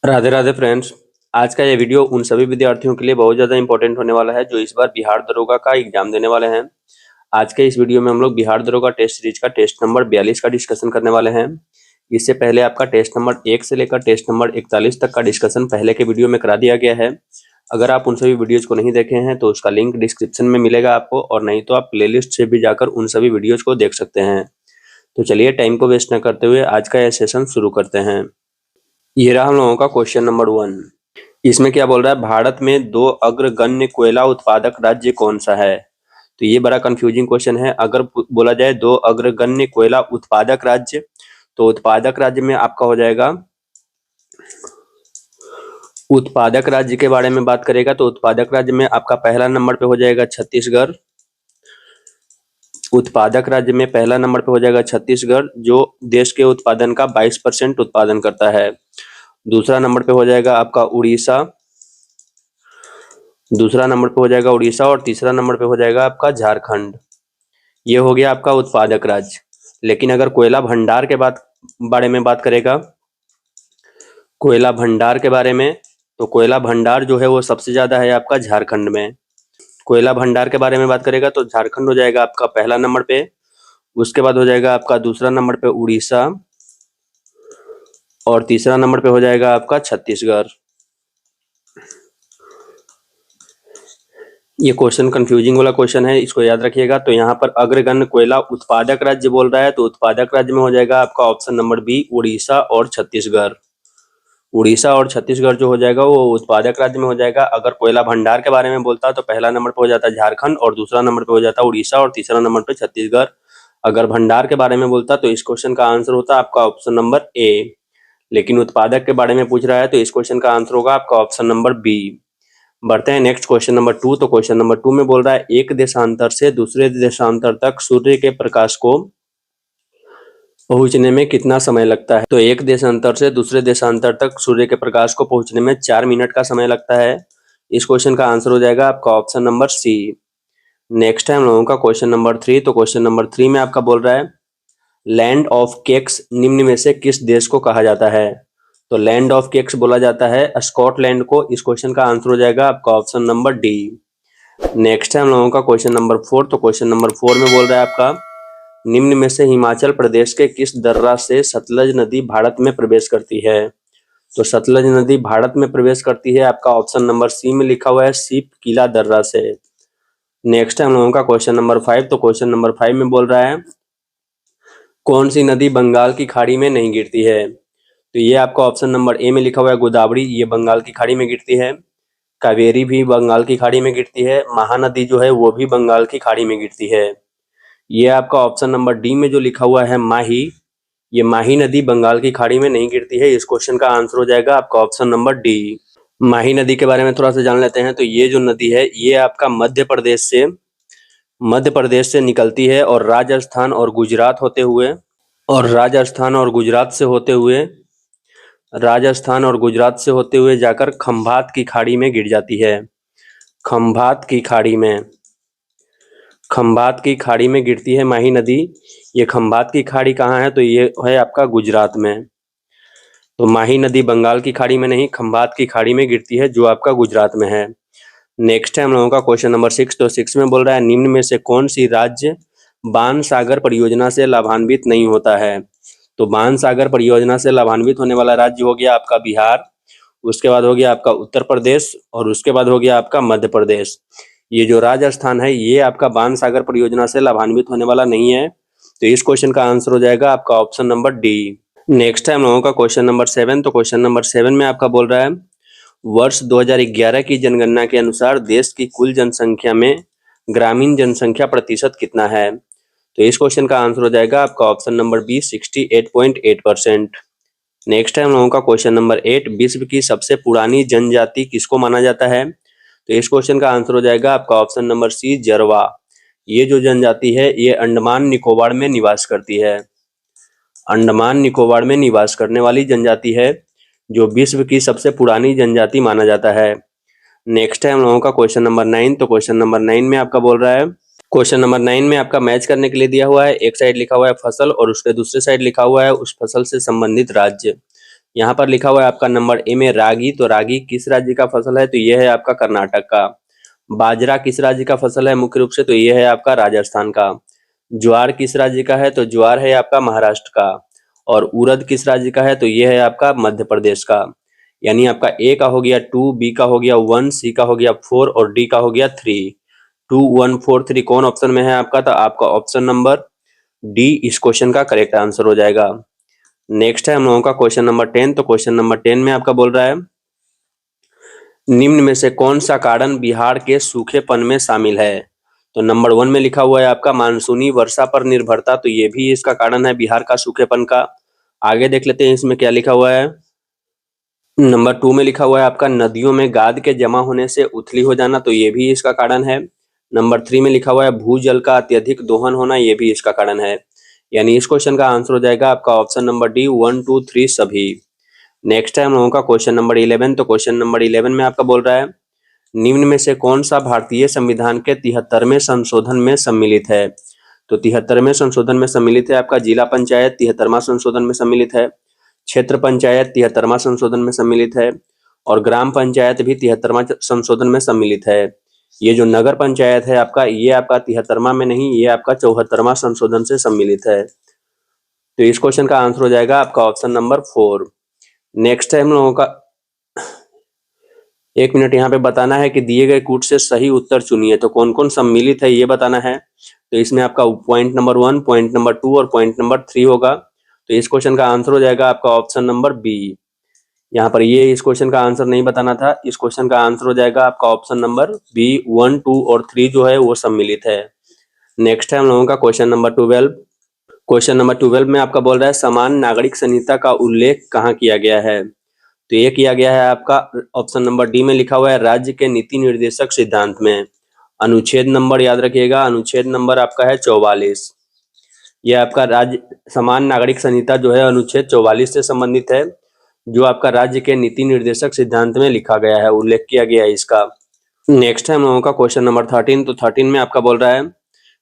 Radhe Radhe friends. आज का ये वीडियो उन सभी विद्यार्थियों के लिए बहुत ज़्यादा इंपॉर्टेंट होने वाला है जो इस बार बिहार दरोगा का एग्जाम देने वाले हैं। आज के इस वीडियो में हम लोग बिहार दरोगा टेस्ट सीरीज का टेस्ट नंबर 42 का डिस्कशन करने वाले हैं। इससे पहले आपका टेस्ट नंबर 1 से लेकर टेस्ट नंबर 41 तक का डिस्कशन पहले के वीडियो में करा दिया गया है। अगर आप उन सभी वीडियोज को नहीं देखे हैं तो उसका लिंक डिस्क्रिप्शन में मिलेगा आपको, और नहीं तो आप प्लेलिस्ट से भी जाकर उन सभी वीडियोज को देख सकते हैं। तो चलिए टाइम को वेस्ट न करते हुए आज का यह सेशन शुरू करते हैं। ये रहा हम लोगों का क्वेश्चन नंबर 1। इसमें क्या बोल रहा है, भारत में 2 अग्रगण्य कोयला उत्पादक राज्य कौन सा है। तो ये बड़ा कंफ्यूजिंग क्वेश्चन है। अगर बोला जाए 2 अग्रगण्य कोयला उत्पादक राज्य, तो उत्पादक राज्य में आपका हो जाएगा, उत्पादक राज्य के बारे में बात करेगा तो उत्पादक राज्य में आपका पहला नंबर पे हो जाएगा छत्तीसगढ़। उत्पादक राज्य में पहला नंबर पे हो जाएगा छत्तीसगढ़, जो देश के उत्पादन का 22% उत्पादन करता है। दूसरा नंबर पे हो जाएगा आपका उड़ीसा। दूसरा नंबर पे हो जाएगा उड़ीसा और तीसरा नंबर पे हो जाएगा आपका झारखंड। ये हो गया आपका उत्पादक राज्य। लेकिन अगर कोयला भंडार के बारे में बात करेगा, कोयला भंडार के बारे में, तो कोयला भंडार जो है वो सबसे ज्यादा है आपका झारखंड में। कोयला भंडार के बारे में बात करेगा तो झारखंड हो जाएगा आपका पहला नंबर पे। उसके बाद हो जाएगा आपका दूसरा नंबर पे उड़ीसा और तीसरा नंबर पे हो जाएगा आपका छत्तीसगढ़। ये क्वेश्चन कंफ्यूजिंग वाला क्वेश्चन है, इसको याद रखिएगा। तो यहाँ पर अग्रगण्य कोयला उत्पादक राज्य बोल रहा है, तो उत्पादक राज्य में हो जाएगा आपका ऑप्शन नंबर बी, उड़ीसा और छत्तीसगढ़। उड़ीसा और छत्तीसगढ़ जो हो जाएगा वो उत्पादक राज्य में हो जाएगा। अगर कोयला भंडार के बारे में बोलता तो पहला नंबर पे हो जाता झारखंड और दूसरा नंबर पे हो जाता उड़ीसा और तीसरा नंबर पे छत्तीसगढ़। अगर भंडार के बारे में बोलता तो इस क्वेश्चन का आंसर होता आपका ऑप्शन नंबर ए। लेकिन उत्पादक के बारे में पूछ रहा है तो इस क्वेश्चन का आंसर होगा आपका ऑप्शन नंबर बी। बढ़ते हैं नेक्स्ट क्वेश्चन नंबर 2। तो क्वेश्चन नंबर 2 में बोल रहा है, एक देशांतर से दूसरे देशांतर तक सूर्य के प्रकाश को पहुंचने में कितना समय लगता है। तो एक देशांतर से दूसरे देशांतर तक सूर्य के प्रकाश को पहुंचने में 4 मिनट का समय लगता है। इस क्वेश्चन का आंसर हो जाएगा आपका ऑप्शन नंबर सी। नेक्स्ट है हम लोगों का क्वेश्चन नंबर 3। तो क्वेश्चन नंबर 3 में आपका बोल रहा है, लैंड ऑफ केक्स निम्न में से किस देश को कहा जाता है। तो लैंड ऑफ केक्स बोला जाता है स्कॉटलैंड को। इस क्वेश्चन का आंसर हो जाएगा आपका ऑप्शन नंबर डी। नेक्स्ट है हम लोगों का क्वेश्चन नंबर 4। तो क्वेश्चन नंबर 4 में बोल रहा है आपका, निम्न में से हिमाचल प्रदेश के किस दर्रा से सतलज नदी भारत में प्रवेश करती है। तो सतलज नदी भारत में प्रवेश करती है आपका ऑप्शन नंबर सी में लिखा हुआ है, सीप किला दर्रा से। नेक्स्ट है हम लोगों का क्वेश्चन नंबर 5। तो क्वेश्चन नंबर 5 में बोल रहा है, कौन सी नदी बंगाल की खाड़ी में नहीं गिरती है। तो ये आपका ऑप्शन नंबर ए में लिखा हुआ है गोदावरी, ये बंगाल की खाड़ी में गिरती है। कावेरी भी बंगाल की खाड़ी में गिरती है। महानदी जो है वो भी बंगाल की खाड़ी में गिरती है। ये आपका ऑप्शन नंबर डी में जो लिखा हुआ है माही, ये माही नदी बंगाल की खाड़ी में नहीं गिरती है। इस क्वेश्चन का आंसर हो जाएगा आपका ऑप्शन नंबर डी। माही नदी के बारे में थोड़ा सा जान लेते हैं। तो ये जो नदी है ये आपका मध्य प्रदेश से निकलती है और राजस्थान और गुजरात से होते हुए जाकर खंभात की खाड़ी में गिर जाती है। खंभात की खाड़ी में गिरती है माही नदी। ये खंभात की खाड़ी कहाँ है, तो ये है आपका गुजरात में। तो माही नदी बंगाल की खाड़ी में नहीं, खंभात की खाड़ी में गिरती है जो आपका गुजरात में है। नेक्स्ट है हम लोगों का क्वेश्चन नंबर 6। तो 6 में बोल रहा है, निम्न में से कौन सी राज्य बाण सागर परियोजना से लाभान्वित नहीं होता है। तो बाण सागर परियोजना से लाभान्वित होने वाला राज्य हो गया आपका बिहार, उसके बाद हो गया आपका उत्तर प्रदेश और उसके बाद हो गया आपका मध्य प्रदेश। ये जो राजस्थान है ये आपका बाण सागर परियोजना से लाभान्वित होने वाला नहीं है। तो इस क्वेश्चन का आंसर हो जाएगा आपका ऑप्शन नंबर डी। नेक्स्ट है हम लोगों का क्वेश्चन नंबर 7। तो क्वेश्चन नंबर 7 में आपका बोल रहा है, वर्ष 2011 की जनगणना के अनुसार देश की कुल जनसंख्या में ग्रामीण जनसंख्या प्रतिशत कितना है। तो इस क्वेश्चन का आंसर हो जाएगा आपका ऑप्शन नंबर बी, 68.8%। नेक्स्ट है हम लोगों का क्वेश्चन नंबर 8। विश्व की सबसे पुरानी जनजाति किसको माना जाता है। तो इस क्वेश्चन का आंसर हो जाएगा आपका ऑप्शन नंबर सी, जरवा। ये जो जनजाति है ये अंडमान निकोबार में निवास करती है। अंडमान निकोबार में निवास करने वाली जनजाति है जो विश्व की सबसे पुरानी जनजाति माना जाता है। नेक्स्ट है हम लोगों का क्वेश्चन नंबर 9। तो क्वेश्चन नंबर 9 में आपका बोल रहा है, क्वेश्चन नंबर 9 में आपका मैच करने के लिए दिया हुआ है, एक साइड लिखा हुआ है फसल और उसके दूसरे साइड लिखा हुआ है उस फसल से संबंधित राज्य। यहाँ पर लिखा हुआ है आपका नंबर ए में रागी, तो रागी किस राज्य का फसल है? तो ये है आपका कर्नाटक का। बाजरा किस राज्य का फसल है मुख्य रूप से? तो ये है आपका राजस्थान का। ज्वार किस राज्य का है? तो ज्वार है आपका महाराष्ट्र का। और उड़द किस राज्य का है? तो ये है आपका मध्य प्रदेश का। यानी आपका ए का हो गया 2, बी का हो गया 1, सी का हो गया 4 और डी का हो गया 3। 2, 1, 4, 3 कौन ऑप्शन में है आपका? तो आपका ऑप्शन नंबर डी इस क्वेश्चन का करेक्ट आंसर हो जाएगा। नेक्स्ट है हम लोगों का क्वेश्चन नंबर 10। तो क्वेश्चन नंबर 10 में आपका बोल रहा है निम्न में से कौन सा कारण बिहार के सूखेपन में शामिल है? तो नंबर 1 में लिखा हुआ है आपका मानसूनी वर्षा पर निर्भरता, तो ये भी इसका कारण है बिहार का सूखेपन का। आगे देख लेते हैं इसमें क्या लिखा हुआ है। नंबर 2 में लिखा हुआ है आपका नदियों में गाद के जमा होने से उथली हो जाना, तो ये भी इसका कारण है। नंबर 3 में लिखा हुआ है भूजल का अत्यधिक दोहन होना, ये भी इसका कारण है। यानी इस क्वेश्चन का आंसर हो जाएगा आपका ऑप्शन नंबर डी 1, 2, 3 सभी। नेक्स्ट है हम लोगों का क्वेश्चन नंबर 11। तो क्वेश्चन नंबर 11 में आपका बोल रहा है निम्न में से कौन सा भारतीय संविधान के 73वें संशोधन में सम्मिलित है? तो 73वें संशोधन में सम्मिलित है आपका जिला पंचायत 73वां संशोधन में सम्मिलित है, क्षेत्र पंचायत 73वां संशोधन में सम्मिलित है और ग्राम पंचायत भी 73वां संशोधन में सम्मिलित है। ये जो नगर पंचायत है आपका, ये आपका 73वां में नहीं, ये आपका 74वां संशोधन से सम्मिलित है। तो इस क्वेश्चन का आंसर हो जाएगा आपका ऑप्शन नंबर 4। नेक्स्ट है हम लोगों का 1 मिनट यहाँ पे बताना है कि दिए गए कूट से सही उत्तर चुनिए। तो कौन कौन सम्मिलित है ये बताना है। तो इसमें आपका पॉइंट नंबर 1, पॉइंट नंबर 2 और पॉइंट नंबर 3 होगा। तो इस क्वेश्चन का आंसर हो जाएगा आपका ऑप्शन नंबर बी। यहाँ पर ये इस क्वेश्चन का आंसर नहीं बताना था, इस क्वेश्चन का आंसर हो जाएगा आपका ऑप्शन नंबर बी। 1, 2 और 3 जो है वो सम्मिलित है। नेक्स्ट है हम लोगों का क्वेश्चन नंबर 12। क्वेश्चन नंबर 12 में आपका बोल रहा है समान नागरिक संहिता का उल्लेख कहाँ किया गया है? तो ये किया गया है आपका ऑप्शन नंबर डी में लिखा हुआ है राज्य के नीति निर्देशक सिद्धांत में। अनुच्छेद नंबर याद रखिएगा, अनुच्छेद नंबर आपका है 44। यह आपका राज्य समान नागरिक संहिता जो है अनुच्छेद 44 से संबंधित है, जो आपका राज्य के नीति निर्देशक सिद्धांत में लिखा गया है, उल्लेख किया गया है इसका। नेक्स्ट है हम लोगों का क्वेश्चन नंबर 13। तो 13 में आपका बोल रहा है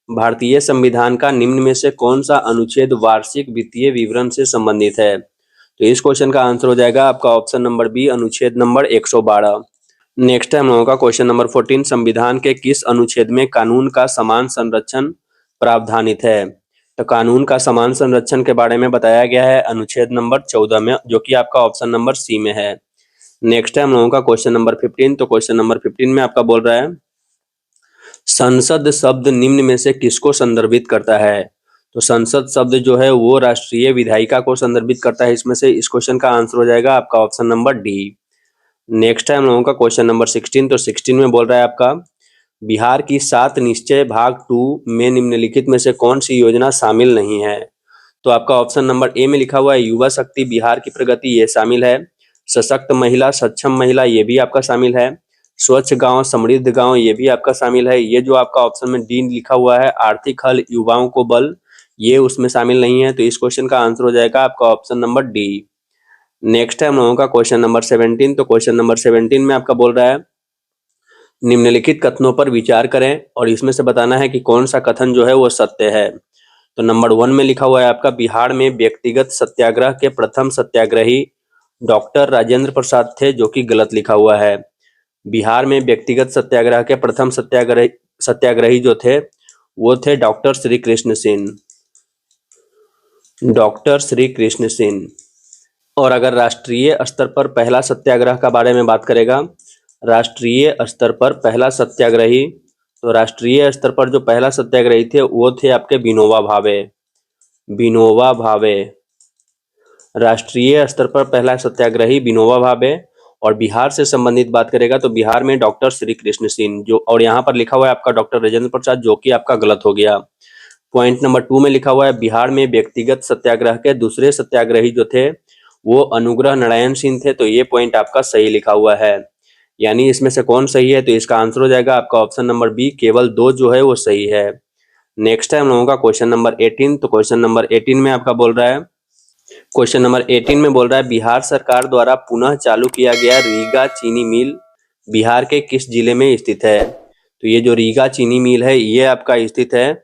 भारतीय संविधान का निम्न में से कौन सा अनुच्छेद वार्षिक वित्तीय विवरण से संबंधित है? तो इस क्वेश्चन का आंसर हो जाएगा आपका ऑप्शन नंबर बी, अनुच्छेद नंबर 112। नेक्स्ट है हम लोगों का क्वेश्चन नंबर 14। संविधान के किस अनुच्छेद में कानून का समान संरक्षण प्रावधानित है? तो कानून का समान संरक्षण के बारे में बताया गया है अनुच्छेद नंबर 14 में, जो कि आपका ऑप्शन नंबर सी में है। नेक्स्ट है हम लोगों का क्वेश्चन नंबर 15। तो क्वेश्चन नंबर 15 में आपका बोल रहा है संसद शब्द निम्न में से किसको संदर्भित करता है? तो संसद शब्द जो है वो राष्ट्रीय विधायिका को संदर्भित करता है इसमें से। इस क्वेश्चन का आंसर हो जाएगा आपका ऑप्शन नंबर डी। नेक्स्ट है हम लोगों का क्वेश्चन नंबर 16। तो 16 में बोल रहा है आपका बिहार की 7 निश्चय भाग 2 में निम्नलिखित में से कौन सी योजना शामिल नहीं है? तो आपका ऑप्शन नंबर ए में लिखा हुआ है युवा शक्ति बिहार की प्रगति, ये शामिल है। सशक्त महिला सक्षम महिला, ये भी आपका शामिल है। स्वच्छ गांव समृद्ध गांव, ये भी आपका शामिल है। ये जो आपका ऑप्शन में डी लिखा हुआ है आर्थिक हल युवाओं को बल, ये उसमें शामिल नहीं है। तो इस क्वेश्चन का आंसर हो जाएगा आपका ऑप्शन नंबर डी। नेक्स्ट है हम लोगों का क्वेश्चन नंबर 17। तो क्वेश्चन नंबर 17 में आपका बोल रहा है निम्नलिखित कथनों पर विचार करें और इसमें से बताना है कि कौन सा कथन जो है वो सत्य है। तो नंबर 1 में लिखा हुआ है आपका बिहार में व्यक्तिगत सत्याग्रह के प्रथम सत्याग्रही डॉक्टर राजेंद्र प्रसाद थे, जो कि गलत लिखा हुआ है। बिहार में व्यक्तिगत सत्याग्रह के प्रथम सत्याग्रही जो थे वो थे डॉक्टर श्री कृष्ण सिंह, डॉक्टर श्री कृष्ण सिंह। और अगर राष्ट्रीय स्तर पर पहला सत्याग्रह का बारे में बात करेगा, राष्ट्रीय स्तर पर पहला सत्याग्रही, तो राष्ट्रीय स्तर पर जो पहला सत्याग्रही थे वो थे आपके विनोबा भावे। विनोबा भावे राष्ट्रीय स्तर पर पहला सत्याग्रही विनोबा भावे। और बिहार से संबंधित बात करेगा तो बिहार में डॉक्टर श्री कृष्ण सिंह जो, और यहाँ पर लिखा हुआ है आपका डॉक्टर राजेंद्र प्रसाद, जो कि आपका गलत हो गया। पॉइंट नंबर 2 में लिखा हुआ है बिहार में व्यक्तिगत सत्याग्रह के दूसरे सत्याग्रही जो थे वो अनुग्रह नारायण सिंह थे, तो ये पॉइंट आपका सही लिखा हुआ है। यानी इसमें से कौन सही है? तो इसका आंसर हो जाएगा आपका ऑप्शन नंबर बी, केवल 2 जो है वो सही है। नेक्स्ट है हम लोगों का क्वेश्चन नंबर 18। तो क्वेश्चन नंबर 18 में आपका बोल रहा है क्वेश्चन नंबर 18 में बोल रहा है बिहार सरकार द्वारा पुनः चालू किया गया रीगा चीनी मिल बिहार के किस जिले में स्थित है? तो ये जो रीगा चीनी मिल है ये आपका स्थित है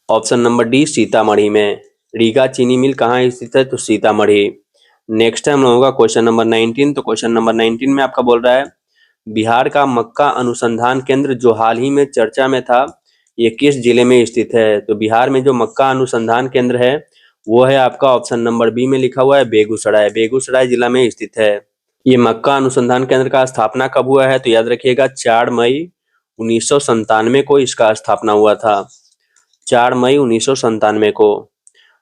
ऑप्शन नंबर डी, सीतामढ़ी में। रीगा चीनी मिल कहाँ स्थित है? तो सीतामढ़ी। नेक्स्ट है हम लोगों का क्वेश्चन नंबर 19। तो क्वेश्चन नंबर 19 में आपका बोल रहा है बिहार का मक्का अनुसंधान केंद्र जो हाल ही में चर्चा में था, ये किस जिले में स्थित है? तो बिहार में जो मक्का अनुसंधान केंद्र है वो है आपका ऑप्शन नंबर बी में लिखा हुआ है बेगूसराय। बेगूसराय जिला में स्थित है। ये मक्का अनुसंधान केंद्र का स्थापना कब हुआ है? तो याद रखिएगा 4 मई 1997 को इसका स्थापना हुआ था। 4 मई 1997 को।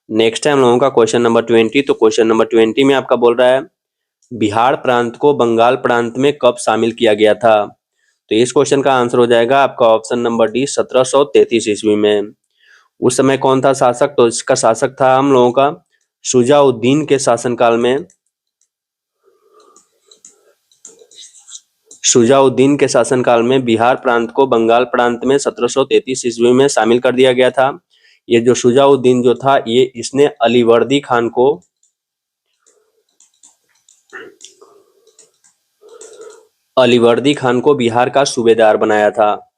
नेक्स्ट है हम लोगों का क्वेश्चन नंबर 20। तो क्वेश्चन नंबर 20 में आपका बोल रहा है बिहार प्रांत को बंगाल प्रांत में कब शामिल किया गया था? तो इस क्वेश्चन का आंसर हो जाएगा आपका ऑप्शन नंबर डी 1733 ईस्वी में। उस समय कौन था शासक? तो इसका शासक था हम लोगों का शुजाउद्दीन के शासनकाल में। शुजाउद्दीन के शासनकाल में बिहार प्रांत को बंगाल प्रांत में 1733 ईस्वी में शामिल कर दिया गया था। ये जो शुजाउद्दीन जो था इसने अलीवर्दी खान को बिहार का सूबेदार बनाया था।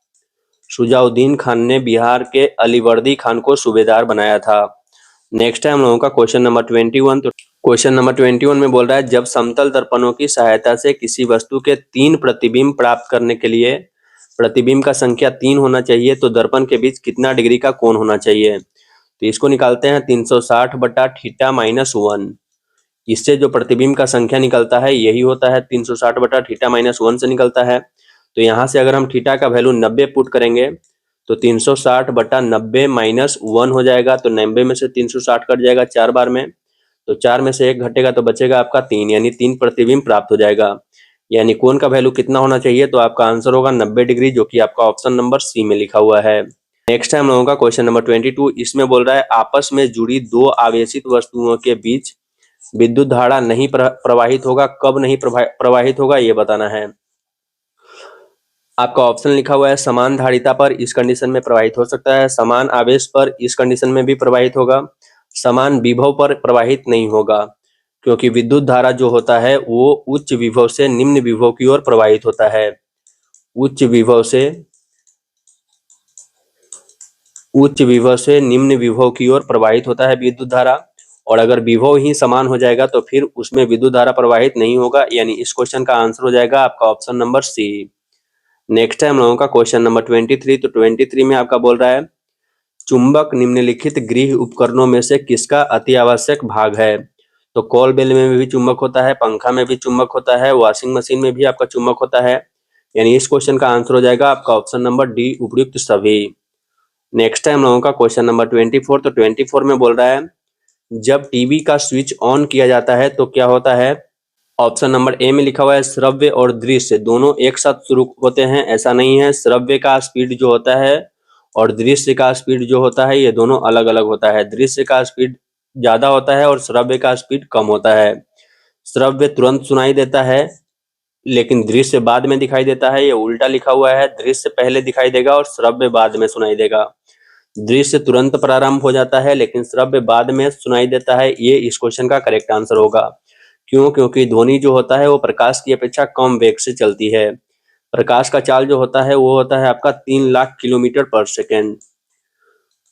शुजाउद्दीन खान ने बिहार के अलीवर्दी खान को सूबेदार बनाया था। नेक्स्ट है हम लोगों का क्वेश्चन नंबर 21। तो क्वेश्चन नंबर 21 में बोल रहा है जब समतल दर्पणों की सहायता से किसी वस्तु के 3 प्रतिबिंब प्राप्त करने के लिए प्रतिबिंब का संख्या 3 होना चाहिए तो दर्पण के बीच कितना डिग्री का कोण होना चाहिए? तो इसको निकालते हैं 360 बटा थीटा माइनस 1। इससे जो प्रतिबिंब का संख्या निकलता है यही होता है 360 बटा थीटा माइनस 1 से निकलता है। तो यहाँ से अगर हम थीटा का वैल्यू 90 पुट करेंगे तो 360 बटा 90 माइनस 1 हो जाएगा। तो 90 में से 360 कट जाएगा 4 बार में, तो 4 में से 1 घटेगा तो बचेगा आपका 3, यानी 3 प्रतिबिंब प्राप्त हो जाएगा। यानी कोण का वैल्यू कितना होना चाहिए? तो आपका आंसर होगा 90 डिग्री, जो कि आपका ऑप्शन नंबर सी में लिखा हुआ है। नेक्स्ट है हम लोगों का क्वेश्चन नंबर 22। इसमें बोल रहा है आपस में जुड़ी 2 आवेशित वस्तुओं के बीच विद्युत धारा नहीं प्रवाहित होगा। कब नहीं प्रवाहित होगा ये बताना है। आपका ऑप्शन लिखा हुआ है समान धारिता पर इस कंडीशन में प्रवाहित हो सकता है, समान आवेश पर इस कंडीशन में भी प्रवाहित होगा, समान विभव पर प्रवाहित नहीं होगा, क्योंकि विद्युत धारा जो होता है वो उच्च विभव से निम्न विभव की ओर प्रवाहित होता है। उच्च विभव से निम्न विभव की ओर प्रवाहित होता है विद्युत धारा, और अगर विभव ही समान हो जाएगा तो फिर उसमें विद्युत धारा प्रवाहित नहीं होगा। यानी इस क्वेश्चन का आंसर हो जाएगा आपका ऑप्शन नंबर सी। नेक्स्ट है हम लोगों का क्वेश्चन नंबर 23। तो 23 में आपका बोल रहा है चुंबक निम्नलिखित गृह उपकरणों में से किसका अति आवश्यक भाग है? तो कॉल बेल में भी चुंबक होता है, पंखा में भी चुंबक होता है, वॉशिंग मशीन में भी आपका चुंबक होता है। यानी इस क्वेश्चन का आंसर हो जाएगा आपका ऑप्शन नंबर डी उपयुक्त सभी। नेक्स्ट है हम लोगों का क्वेश्चन नंबर 24। तो 24 में बोल रहा है जब टीवी का स्विच ऑन किया जाता है तो क्या होता है? ऑप्शन नंबर ए में लिखा हुआ है श्रव्य और दृश्य दोनों एक साथ शुरू होते हैं। ऐसा नहीं है, श्रव्य का स्पीड जो होता है और दृश्य का स्पीड जो होता है ये दोनों अलग अलग होता है। दृश्य का स्पीड ज्यादा होता है और श्रव्य का स्पीड कम होता है। श्रव्य तुरंत सुनाई देता है लेकिन दृश्य बाद में दिखाई देता है। ये उल्टा लिखा हुआ है, दृश्य पहले दिखाई देगा और श्रव्य बाद में सुनाई देगा। दृश्य तुरंत प्रारंभ हो जाता है लेकिन श्रव्य बाद में सुनाई देता है। ये इस क्वेश्चन का करेक्ट आंसर होगा। क्यों? क्योंकि ध्वनि जो होता है वो प्रकाश की अपेक्षा कम वेग से चलती है। प्रकाश का चाल जो होता है वो होता है आपका 3 लाख किलोमीटर पर सेकेंड,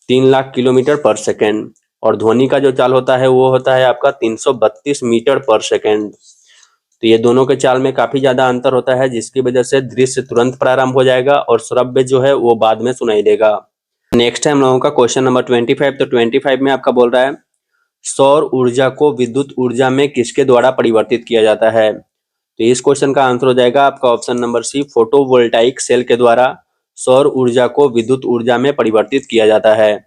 3 लाख किलोमीटर पर सेकेंड, और ध्वनि का जो चाल होता है वो होता है आपका 332 मीटर पर सेकेंड। तो ये दोनों के चाल में काफी ज्यादा अंतर होता है, जिसकी वजह से दृश्य तुरंत प्रारंभ हो जाएगा और श्रव्य जो है वो बाद में सुनाई देगा। नेक्स्ट है हम लोगों का क्वेश्चन नंबर 25। तो 25 में आपका बोल रहा है सौर ऊर्जा को विद्युत ऊर्जा में किसके द्वारा परिवर्तित किया जाता है? तो इस क्वेश्चन का आंसर हो जाएगा आपका option number C photovoltaic cell के द्वारा सौर ऊर्जा को विद्युत ऊर्जा में परिवर्तित किया जाता है।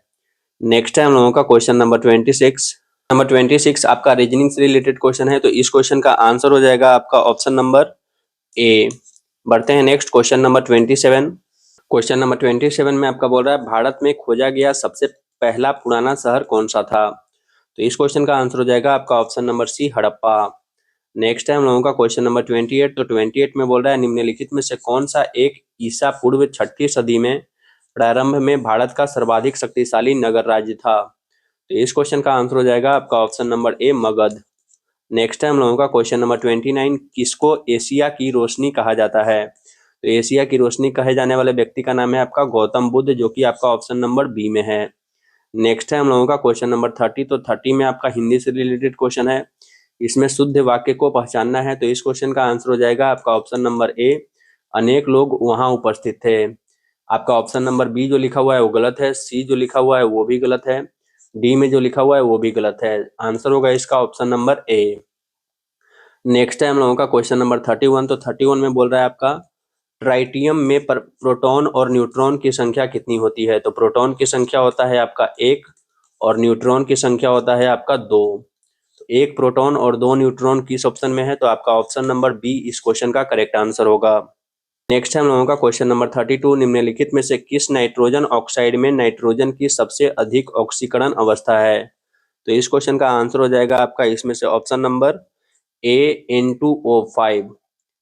नेक्स्ट है हम लोगों का क्वेश्चन नंबर 26। नंबर 26 आपका रीजनिंग से रिलेटेड क्वेश्चन है, तो इस क्वेश्चन का आंसर हो जाएगा आपका ऑप्शन नंबर ए। बढ़ते हैं next question number 27। Question number 27 में आपका बोल रहा है भारत में खोजा गया सबसे पहला पुराना शहर कौन सा था? तो इस क्वेश्चन का आंसर हो जाएगा आपका option number C Harappa. Next है हम लोगों का क्वेश्चन नंबर 28। तो 28 में बोल रहा है निम्नलिखित में से कौन सा एक ईसा पूर्व 6ठी सदी में प्रारंभ में भारत का सर्वाधिक शक्तिशाली नगर राज्य था? तो इस क्वेश्चन का आंसर हो जाएगा आपका ऑप्शन नंबर ए मगध। नेक्स्ट है हम लोगों का क्वेश्चन नंबर 29। किसको एशिया की रोशनी कहा जाता है? तो एशिया की रोशनी कहे जाने वाले व्यक्ति का नाम है आपका गौतम बुद्ध, जो कि आपका ऑप्शन नंबर बी में है। नेक्स्ट है हम लोगों का क्वेश्चन नंबर 30। तो 30 में आपका हिंदी से रिलेटेड क्वेश्चन है इसमें शुद्ध वाक्य को पहचानना है, तो इस क्वेश्चन का आंसर हो जाएगा आपका ऑप्शन नंबर ए, अनेक लोग वहां उपस्थित थे। आपका ऑप्शन नंबर बी जो लिखा हुआ है वो गलत है, सी जो लिखा हुआ है वो भी गलत है, डी में जो लिखा हुआ है वो भी गलत है। आंसर होगा इसका ऑप्शन नंबर ए। नेक्स्ट है हम लोगों का क्वेश्चन नंबर 31। तो 31 में बोल रहा है आपका ट्राइटियम में प्रोटॉन और न्यूट्रॉन की संख्या कितनी होती है। तो प्रोटॉन की संख्या होता है आपका 1 और न्यूट्रॉन की संख्या होता है आपका 2। तो 1 प्रोटॉन और 2 न्यूट्रॉन किस ऑप्शन में है, तो आपका ऑप्शन नंबर बी इस क्वेश्चन का करेक्ट आंसर होगा। नेक्स्ट है हम लोगों का क्वेश्चन नंबर 32। निम्नलिखित में से किस नाइट्रोजन ऑक्साइड में नाइट्रोजन की सबसे अधिक ऑक्सीकरण अवस्था है। तो इस क्वेश्चन का आंसर हो जाएगा आपका इसमें से option number A N2O5।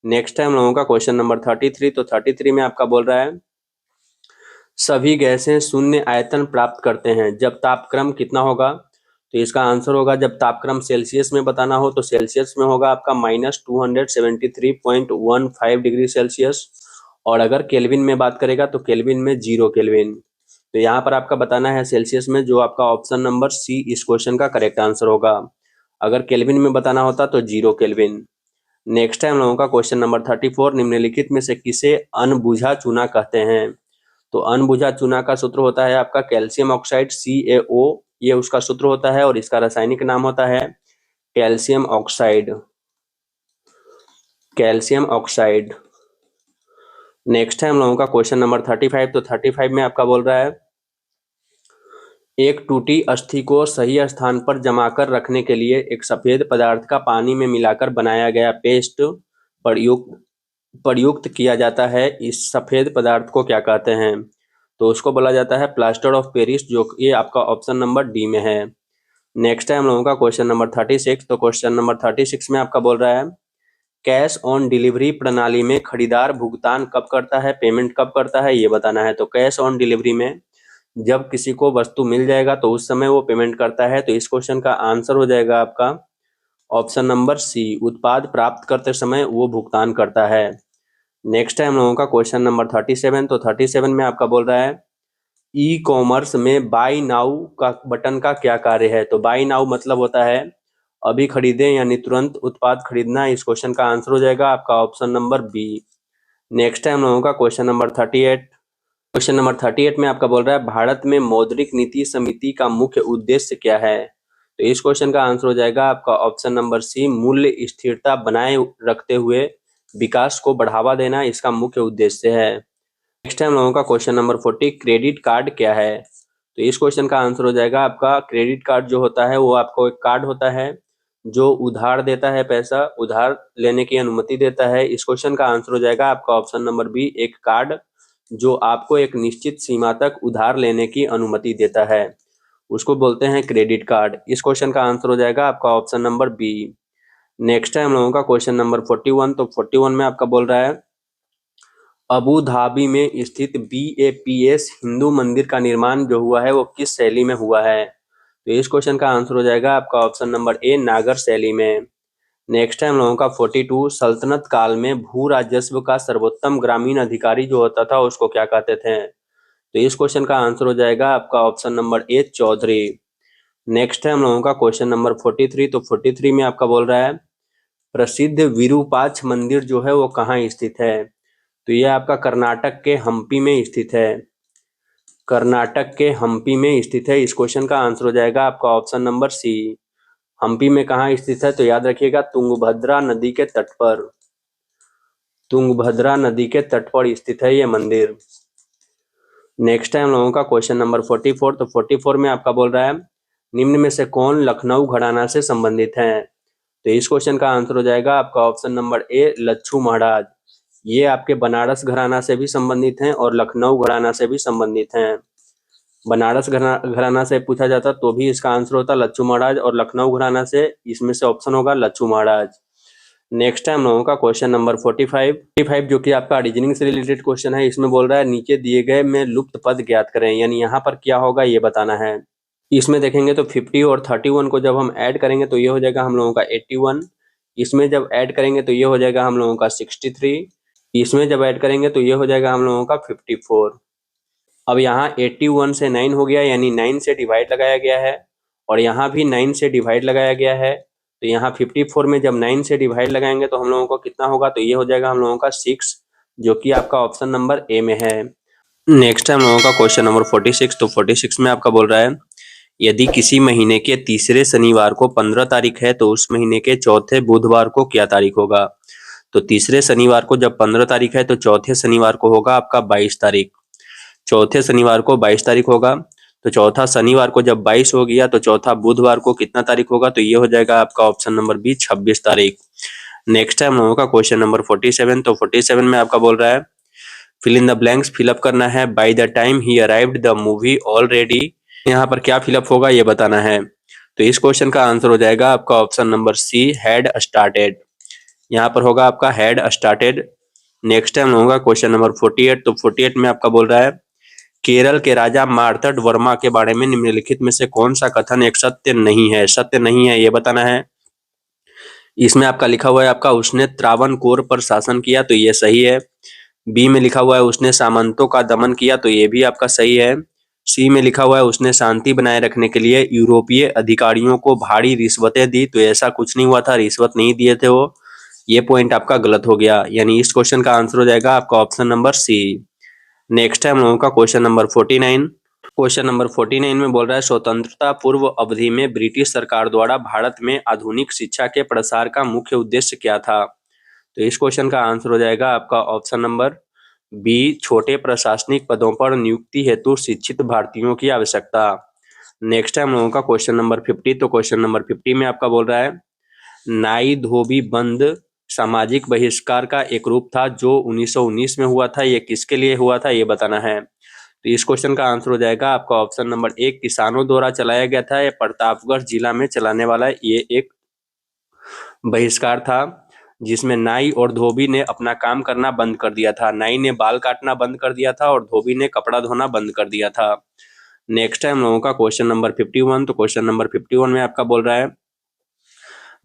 Next है हम लोगों का क्वेश्चन नंबर 33। तो 33 में आपका बोल रहा है सभी गैसें शून्य आयतन प्राप्त करते हैं जब तापक्रम कितना होगा। तो इसका आंसर होगा, जब तापक्रम सेल्सियस में बताना हो तो सेल्सियस में होगा आपका -273.15 डिग्री सेल्सियस, और अगर केल्विन में बात करेगा तो केल्विन में 0 केल्विन। तो यहाँ पर आपका बताना है सेल्सियस में, जो आपका ऑप्शन नंबर सी इस क्वेश्चन का करेक्ट आंसर होगा। अगर केल्विन में बताना होता तो 0 केल्विन। नेक्स्ट है हम लोगों का क्वेश्चन नंबर 34। निम्नलिखित में से किसे अनबुझा चूना कहते हैं। तो अनबुझा चूना का सूत्र होता है आपका कैल्शियम ऑक्साइड CaO, ये उसका सूत्र होता है और इसका रासायनिक नाम होता है calcium oxide, calcium oxide. Next है हम लोगों का क्वेश्चन नंबर 35। तो 35 में आपका बोल रहा है एक टूटी अस्थि को सही स्थान पर जमा कर रखने के लिए एक सफेद पदार्थ का पानी में मिलाकर बनाया गया पेस्ट प्रयुक्त किया जाता है। इस सफेद पदार्थ को क्या कहते हैं। तो उसको बोला जाता है प्लास्टर ऑफ पेरिस, जो कि आपका ऑप्शन नंबर डी में है। नेक्स्ट है हम लोगों का क्वेश्चन नंबर 36। तो क्वेश्चन नंबर 36 में आपका बोल रहा है कैश ऑन डिलीवरी प्रणाली में खरीदार भुगतान कब करता है, पेमेंट कब करता है, ये बताना है। तो कैश ऑन डिलीवरी में जब किसी को वस्तु मिल जाएगा तो उस समय वो पेमेंट करता है। तो इस क्वेश्चन का आंसर हो जाएगा आपका ऑप्शन नंबर सी, उत्पाद प्राप्त करते समय वो भुगतान करता है। नेक्स्ट है हम लोगों का क्वेश्चन नंबर 37। तो 37 में आपका बोल रहा है ई कॉमर्स में बाय नाउ का बटन का क्या कार्य है। तो बाय नाउ मतलब होता है अभी खरीदें यानी तुरंत उत्पाद खरीदना। इस क्वेश्चन का आंसर हो जाएगा आपका ऑप्शन नंबर बी। नेक्स्ट है हम लोगों का क्वेश्चन नंबर 38। क्वेश्चन नंबर 38 में आपका बोल रहा है भारत में मौद्रिक नीति समिति का मुख्य उद्देश्य क्या है। तो इस क्वेश्चन का आंसर हो जाएगा आपका ऑप्शन नंबर सी, मूल्य स्थिरता बनाए रखते हुए विकास को बढ़ावा देना इसका मुख्य उद्देश्य है। नेक्स्ट है हम लोगों का क्वेश्चन नंबर 40, क्रेडिट कार्ड क्या है। तो इस क्वेश्चन का आंसर हो जाएगा आपका क्रेडिट कार्ड जो होता है वो आपको एक कार्ड होता है जो उधार देता है, पैसा उधार लेने की अनुमति देता है। इस क्वेश्चन का आंसर हो जाएगा आपका ऑप्शन नंबर बी, एक कार्ड जो आपको एक निश्चित सीमा तक उधार लेने की अनुमति देता है, उसको बोलते हैं क्रेडिट कार्ड। इस क्वेश्चन का आंसर हो जाएगा आपका ऑप्शन नंबर बी। नेक्स्ट है हम लोगों का क्वेश्चन नंबर 41। तो 41 में आपका बोल रहा है अबू धाबी में स्थित BAPS हिंदू मंदिर का निर्माण जो हुआ है वो किस शैली में हुआ है। तो इस क्वेश्चन का आंसर हो जाएगा आपका ऑप्शन नंबर ए, नागर शैली में। नेक्स्ट है हम लोगों का 42, सल्तनत काल में भू राजस्व का सर्वोत्तम ग्रामीण अधिकारी जो होता था उसको क्या कहते थे। तो इस क्वेश्चन का आंसर हो जाएगा आपका option number A, Chaudhary. Next है हम लोगों का क्वेश्चन नंबर 43। तो 43 में आपका बोल रहा है प्रसिद्ध विरूपाक्ष मंदिर जो है वो कहाँ स्थित है। तो ये आपका कर्नाटक के हम्पी में स्थित है, कर्नाटक के हम्पी में स्थित है। इस क्वेश्चन का आंसर हो जाएगा आपका ऑप्शन नंबर सी। हम्पी में कहाँ स्थित है, तो याद रखिएगा तुंगभद्रा नदी के तट पर, तुंगभद्रा नदी के तट पर स्थित है ये मंदिर। नेक्स्ट है हम लोगों का क्वेश्चन नंबर 44। तो 44 में आपका बोल रहा है निम्न में से कौन लखनऊ घराना से संबंधित है। तो इस क्वेश्चन का आंसर हो जाएगा आपका ऑप्शन नंबर ए, लच्छू महाराज। ये आपके बनारस घराना से भी संबंधित हैं और लखनऊ घराना से भी संबंधित हैं। बनारस घराना से पूछा जाता तो भी इसका आंसर होता लच्छू महाराज, और लखनऊ घराना से इसमें से ऑप्शन होगा लच्छू महाराज। नेक्स्ट है हम लोगों का क्वेश्चन नंबर 45 जो कि आपका रीजनिंग से रिलेटेड क्वेश्चन है। इसमें बोल रहा है नीचे दिए गए में लुप्त पद ज्ञात करें, यानी यहाँ पर क्या होगा ये बताना है। इसमें देखेंगे तो 50 और 31 को जब हम ऐड करेंगे तो ये हो जाएगा हम लोगों का 81। इसमें जब ऐड करेंगे तो ये हो जाएगा हम लोगों का 63। इसमें जब ऐड करेंगे तो ये हो जाएगा हम लोगों का 54। अब यहाँ 81 से 9 हो गया, यानी 9 से डिवाइड लगाया गया है, और यहाँ भी 9 से डिवाइड लगाया गया है। तो यहाँ 54 में जब 9 से डिवाइड लगाएंगे तो हम लोगों को कितना होगा, तो ये हो जाएगा हम लोगों का 6, जो कि आपका ऑप्शन नंबर ए में है। नेक्स्ट है हम लोगों का क्वेश्चन नंबर 46। तो 46 में आपका बोल रहा है, यदि किसी महीने के तीसरे शनिवार को 15 तारीख है तो उस महीने के चौथे बुधवार को क्या तारीख होगा। तो तीसरे शनिवार को जब 15 तारीख है तो चौथे शनिवार को होगा आपका 22 तारीख। चौथे शनिवार को 22 तारीख होगा, तो चौथा शनिवार को जब 22 हो गया तो चौथा बुधवार को कितना तारीख होगा, तो ये हो जाएगा आपका ऑप्शन नंबर बी 26 तारीख। नेक्स्ट है हम लोगों का क्वेश्चन नंबर 47। तो 47 में आपका बोल रहा है, fill in the blanks fill up करना है। By the time he arrived the movie already, यहाँ पर क्या फिलअप होगा ये बताना है। तो इस क्वेश्चन का आंसर हो जाएगा आपका option number she had started. यहाँ पर होगा आपका हैड स्टार्टेड। नेक्स्ट है हम लोगों का क्वेश्चन नंबर 48। तो 48 में आपका बोल रहा है, केरल के राजा मार्तंड वर्मा के बारे में निम्नलिखित में से कौन सा कथन एक सत्य नहीं है। सत्य नहीं है ये बताना है। इसमें आपका लिखा हुआ है आपका उसने त्रावणकोर पर शासन किया, तो ये सही है। बी में लिखा हुआ है उसने सामंतों का दमन किया, तो ये भी आपका सही है। सी में लिखा हुआ है उसने शांति बनाए रखने के लिए यूरोपीय अधिकारियों को भारी रिश्वतें दी, तो ऐसा कुछ नहीं हुआ था, रिश्वत नहीं दिए थे वो। ये पॉइंट आपका गलत हो गया, यानी इस क्वेश्चन का आंसर हो जाएगा आपका ऑप्शन नंबर सी। नेक्स्ट है हम लोगों का क्वेश्चन नंबर 49। क्वेश्चन नंबर 49 में बोल रहा है, स्वतंत्रता पूर्व अवधि में ब्रिटिश सरकार द्वारा भारत में आधुनिक शिक्षा के प्रसार का मुख्य उद्देश्य क्या था। तो इस क्वेश्चन का आंसर हो जाएगा आपका ऑप्शन नंबर बी छोटे प्रशासनिक पदों पर नियुक्ति हेतु शिक्षित भारतीयों की आवश्यकता। नेक्स्ट है हम लोगों का क्वेश्चन नंबर 50। तो क्वेश्चन नंबर 50 में आपका बोल रहा है, नाई धोबी बंद सामाजिक बहिष्कार का एक रूप था जो 1919 में हुआ था, ये किसके लिए हुआ था ये बताना है। तो इस क्वेश्चन का आंसर हो जाएगा आपका ऑप्शन नंबर एक किसानों द्वारा चलाया गया था। ये प्रतापगढ़ जिला में चलाने वाला ये एक बहिष्कार था, जिसमें नाई और धोबी ने अपना काम करना बंद कर दिया था। नाई ने बाल काटना बंद कर दिया था और धोबी ने कपड़ा धोना बंद कर दिया था। नेक्स्ट है हम लोगों का क्वेश्चन नंबर 51। तो क्वेश्चन नंबर 51 में आपका बोल रहा है,